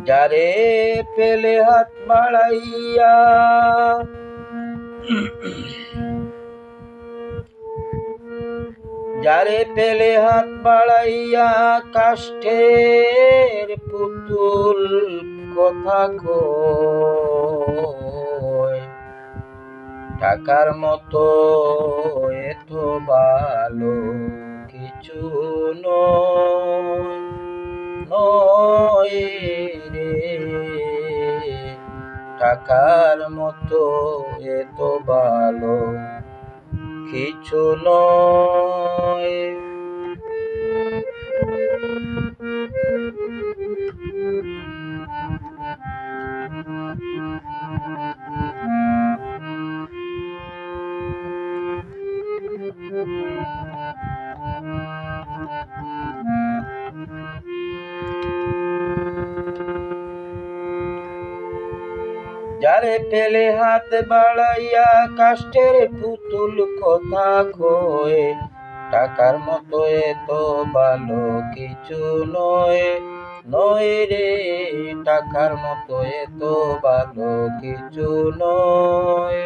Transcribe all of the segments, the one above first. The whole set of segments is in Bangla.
যারে পেলে হাত বাড়াইয়া, যারে পেলে হাত বাড়াইয়া কাষ্ঠের পুতুল কথা কয়, টাকার মতো এত ভালো কিছু নয় রে, টাকার মতো এত ভালো কিছু নয়। যারে পেলে হাত বাড়াইয়া কাষ্ঠের পুতুল কথা কয়, টাকার মতো এত ভালো কিছু নয় রে, টাকার মতো এত ভালো কিছু নয়।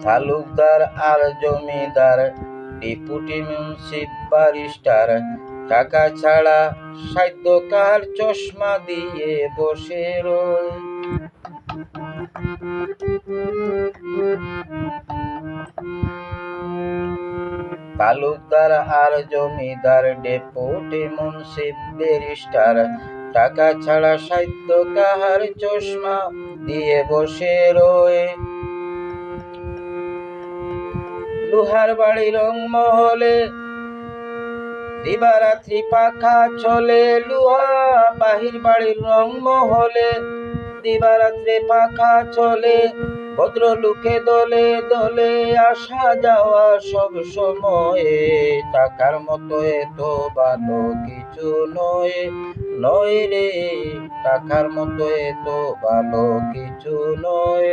তালুকদার আর জমিদার, ডেপুটি মিউনিসিপ ব্যারিস্টার, টাকা ছাড়া সাহিত্যকার চশমা দিয়ে বসে রয়। তালুকদার আর জমিদার, ডেপুটি মিউনিসিপ ব্যারিস্টার, টাকা ছাড়া সাহিত্যকার চশমা দিয়ে বসে রয়। লোহার বাড়ি রংমহলে দিবারাত্রি পাখা চলে, লোহা বাহির বাড়ির রংমহলে দিবারাত্রি পাখা চলে, ভদ্রলোকে দলে দলে আসা যাওয়া সব সময়ে, টাকার মতো এত ভালো কিছু নয় রে, টাকার মতো এত ভালো কিছু নয়।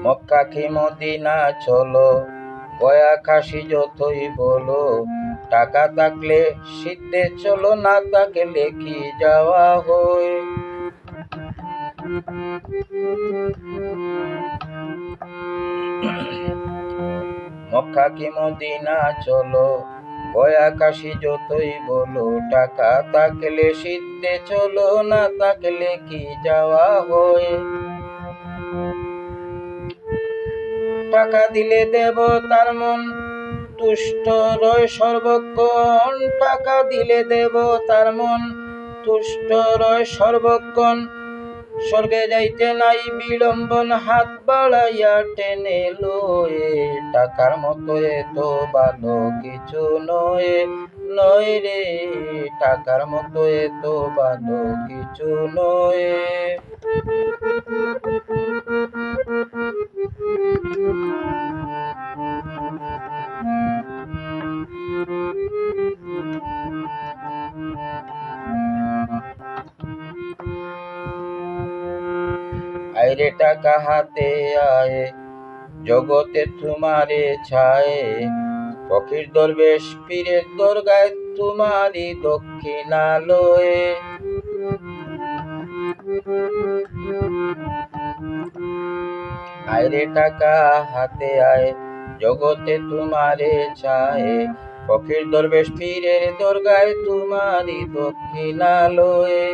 মক্কা কি মদিনা চলো, গয়া কাশি যতই বলো, টাকা থাকলে সিদ্ধে চলো, না থাকলে কি যাওয়া হয়। মক্কা কি মদিনা চলো, গয়া কাশি যতই বলো, টাকা থাকলে সিদ্ধে চলো, না থাকলে কি যাওয়া হয়। টাকা দিলে দেব তার মন তুষ্ট রয় সর্বক্ষণ, টাকা দিলে দেব তার মন তুষ্ট রয় সর্বক্ষণ, স্বর্গে যাইতে নাই বিড়ম্বন, হাত বাড়াইয়া টেনে লয়ে, টাকার মতো এত ভালো কিছু নয় রে, টাকার মতো এত ভালো কিছু নয়। আইরে টাকা হাতে আয়, জগতে তোমারে ছায়, ফকির দরবেশ পীরের দরগায় তোমারি দক্ষিণালয়ে। আইরে টাকা হাতে আয়, জগতে তোমারে ছায়, ফকির দরবেশ পীরের দরগায় তোমারি দক্ষিণালয়ে।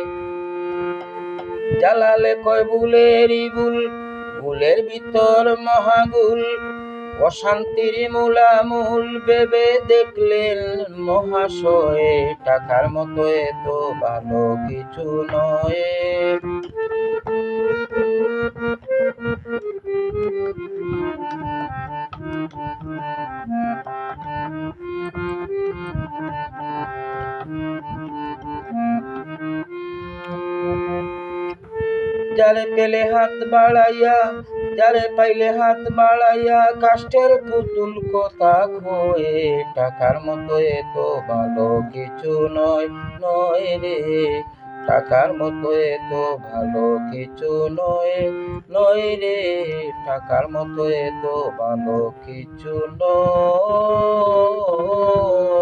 জালালে কয় বুলেরই বুল, বুলের ভিতর মহাগুল, অশান্তির মূলামূল ভেবে দেখলেন মহাশয়, টাকার মতো এত ভালো কিছু নয়। যারে পেলে হাত বাড়াইয়া, যারে পাইলে হাত বাড়াইয়া, কাষ্ঠের পুতুল কথা খোয়ে। টাকার মতো এত ভালো কিছু নয়, নয় রে। টাকার মতো এত ভালো কিছু নয়, নয় রে। টাকার মতো এত ভালো কিছু নয়।